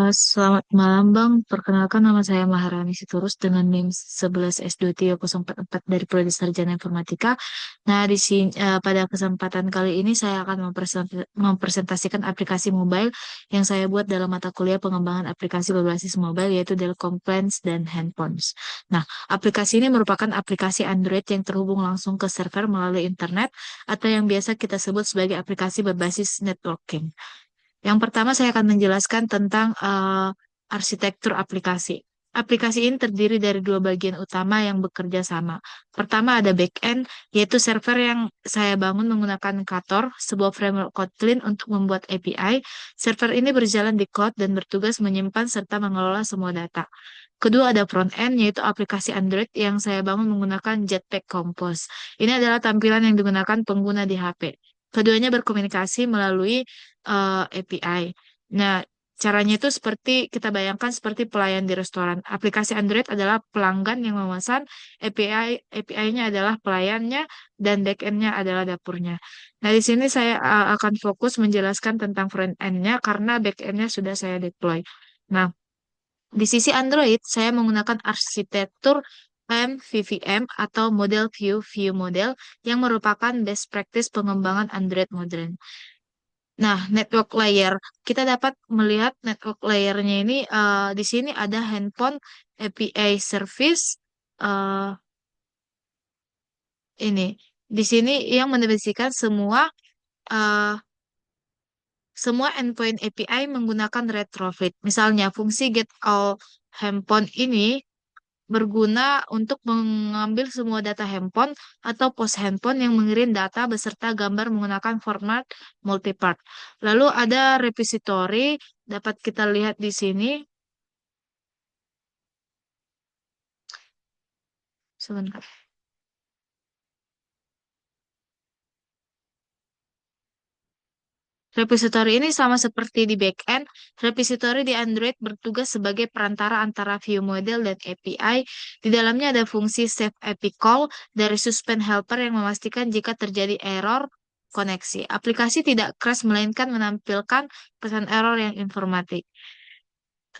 Selamat malam Bang, perkenalkan nama saya Maharani Sitorus dengan NIM 11S23044 dari Prodi Sarjana Informatika. Nah, pada kesempatan kali ini saya akan mempresentasikan aplikasi mobile yang saya buat dalam mata kuliah pengembangan aplikasi berbasis mobile yaitu Delcom Plans dan Handphones. Nah, aplikasi ini merupakan aplikasi Android yang terhubung langsung ke server melalui internet atau yang biasa kita sebut sebagai aplikasi berbasis networking. Yang pertama saya akan menjelaskan tentang arsitektur aplikasi. Aplikasi ini terdiri dari dua bagian utama yang bekerja sama. Pertama ada backend, yaitu server yang saya bangun menggunakan Kator, sebuah framework Kotlin untuk membuat API. Server ini berjalan di cloud dan bertugas menyimpan serta mengelola semua data. Kedua ada front end, yaitu aplikasi Android yang saya bangun menggunakan Jetpack Compose. Ini adalah tampilan yang digunakan pengguna di HP. Keduanya berkomunikasi melalui API. Nah, caranya itu seperti kita bayangkan seperti pelayan di restoran. Aplikasi Android adalah pelanggan yang memesan, API-nya adalah pelayannya, dan back-end-nya adalah dapurnya. Nah, di sini saya akan fokus menjelaskan tentang front-end-nya karena back-end-nya sudah saya deploy. Nah, di sisi Android, saya menggunakan arsitektur MVVM atau model view model yang merupakan best practice pengembangan Android modern. Nah, network layer. Kita dapat melihat network layernya ini di sini ada handphone API service eh, ini. Di sini yang mendefinisikan eh, semua endpoint API menggunakan retrofit. Misalnya, fungsi get all handphone ini berguna untuk mengambil semua data handphone atau post handphone yang mengirim data beserta gambar menggunakan format multipart. Lalu ada repository, dapat kita lihat di sini. Sebentar. Repository ini sama seperti di backend. Repository di Android bertugas sebagai perantara antara view model dan API. Di dalamnya ada fungsi save API call dari suspend helper yang memastikan jika terjadi error koneksi. Aplikasi tidak crash melainkan menampilkan pesan error yang informatif.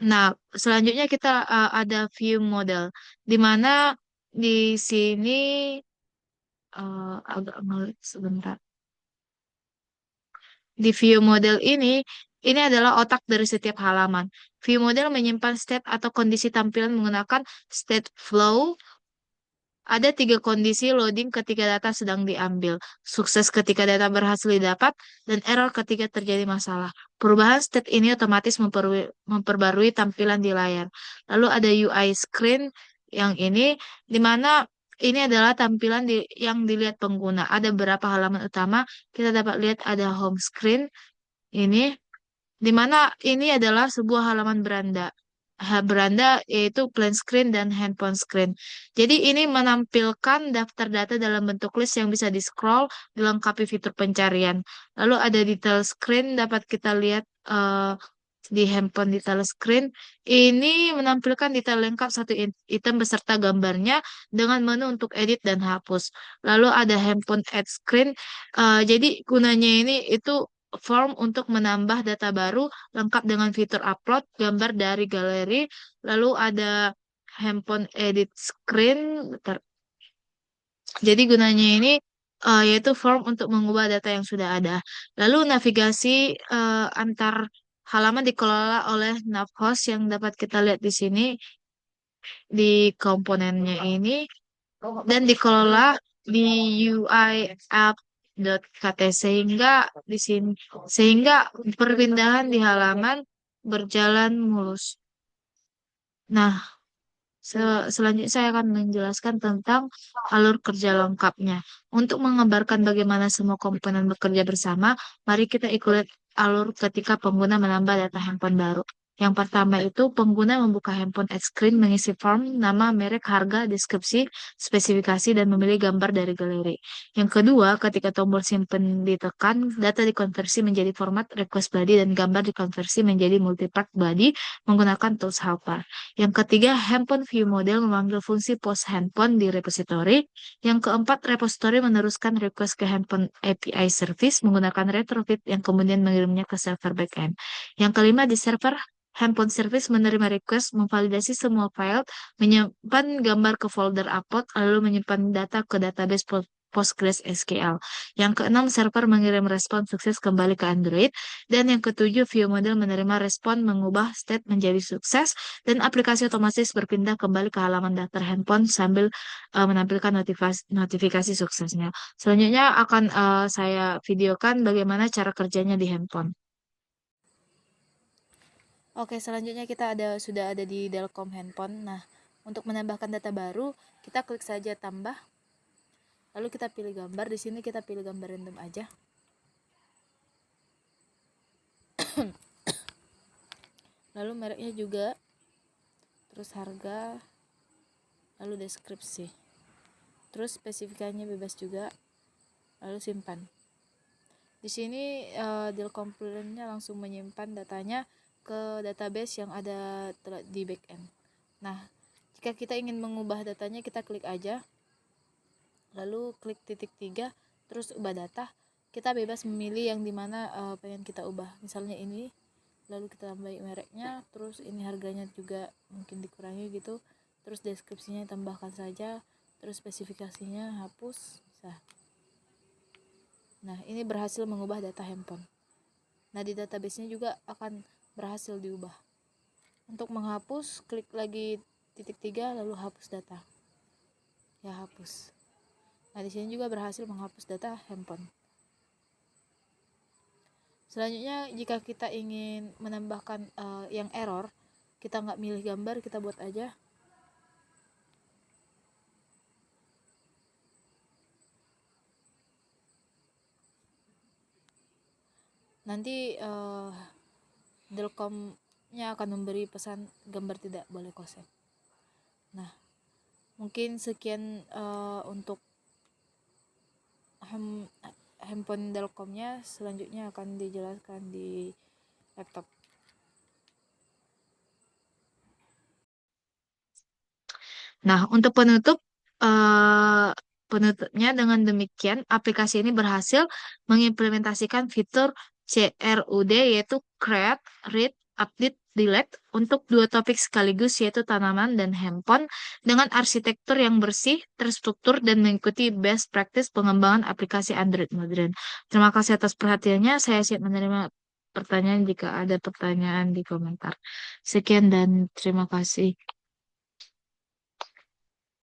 Nah, selanjutnya kita ada view model, di mana di sini agak ngelik sebentar. Di view model ini adalah otak dari setiap halaman. View model menyimpan state atau kondisi tampilan menggunakan state flow. Ada tiga kondisi loading ketika data sedang diambil, sukses ketika data berhasil didapat, dan error ketika terjadi masalah. Perubahan state ini otomatis memperbarui tampilan di layar. Lalu ada UI screen yang ini, di mana ini adalah tampilan yang dilihat pengguna. Ada beberapa halaman utama, kita dapat lihat ada home screen ini, di mana ini adalah sebuah halaman beranda. Beranda yaitu plan screen dan handphone screen. Jadi ini menampilkan daftar data dalam bentuk list yang bisa di-scroll, dilengkapi fitur pencarian. Lalu ada detail screen, dapat kita lihat di handphone detail screen. Ini menampilkan detail lengkap satu item beserta gambarnya dengan menu untuk edit dan hapus. Lalu ada handphone add screen. Jadi gunanya ini itu form untuk menambah data baru lengkap dengan fitur upload gambar dari galeri. Lalu ada handphone edit screen. Bentar. Jadi gunanya ini yaitu form untuk mengubah data yang sudah ada. Lalu navigasi antar halaman dikelola oleh Navhost yang dapat kita lihat di sini di komponennya ini dan dikelola di UI app.kt sehingga perpindahan di halaman berjalan mulus. Nah, selanjutnya saya akan menjelaskan tentang alur kerja lengkapnya. Untuk mengabarkan bagaimana semua komponen bekerja bersama, mari kita ikuti alur ketika pengguna menambah data handphone baru. Yang pertama itu pengguna membuka handphone at screen, mengisi form, nama, merek, harga, deskripsi, spesifikasi, dan memilih gambar dari galeri. Yang kedua, ketika tombol simpen ditekan, data dikonversi menjadi format request body dan gambar dikonversi menjadi multipart body menggunakan tools helper. Yang ketiga, handphone view model memanggil fungsi post handphone di repository. Yang keempat, repository meneruskan request ke handphone API service menggunakan retrofit yang kemudian mengirimnya ke server backend. Yang kelima, di server handphone service menerima request, memvalidasi semua file, menyimpan gambar ke folder upload, lalu menyimpan data ke database PostgreSQL. Yang keenam, server mengirim respon sukses kembali ke Android. Dan yang ketujuh, view model menerima respon, mengubah state menjadi sukses, dan aplikasi otomatis berpindah kembali ke halaman daftar handphone sambil menampilkan notifikasi suksesnya. Selanjutnya akan saya videokan bagaimana cara kerjanya di handphone. Oke, selanjutnya kita sudah ada di Delcom handphone. Nah, untuk menambahkan data baru, kita klik saja tambah. Lalu kita pilih gambar. Di sini kita pilih gambar random aja. Lalu mereknya juga, terus harga, lalu deskripsi. Terus spesifikasinya bebas juga. Lalu simpan. Di sini Delcom Plane-nya langsung menyimpan datanya ke database yang ada di backend. Nah, jika kita ingin mengubah datanya, kita klik aja, lalu klik titik 3, terus ubah data. Kita bebas memilih yang dimana pengen kita ubah. Misalnya ini, lalu kita tambahin mereknya, terus ini harganya juga mungkin dikurangi gitu, terus deskripsinya tambahkan saja, terus spesifikasinya hapus, bisa. Nah, ini berhasil mengubah data handphone. Nah, di database-nya juga akan berhasil diubah. Untuk menghapus, klik lagi titik 3 lalu hapus data. Ya, hapus. Nah, di sini juga berhasil menghapus data handphone. Selanjutnya, jika kita ingin menambahkan yang error, kita nggak milih gambar, kita buat aja. Nanti Delcom-nya akan memberi pesan gambar tidak boleh kosong. Nah, mungkin sekian untuk handphone Delcom-nya. Selanjutnya akan dijelaskan di laptop. Nah, untuk penutupnya dengan demikian, aplikasi ini berhasil mengimplementasikan fitur CRUD yaitu Create, Read, Update, Delete untuk dua topik sekaligus yaitu tanaman dan handphone dengan arsitektur yang bersih, terstruktur, dan mengikuti best practice pengembangan aplikasi Android modern. Terima kasih atas perhatiannya. Saya siap menerima pertanyaan jika ada pertanyaan di komentar. Sekian dan terima kasih.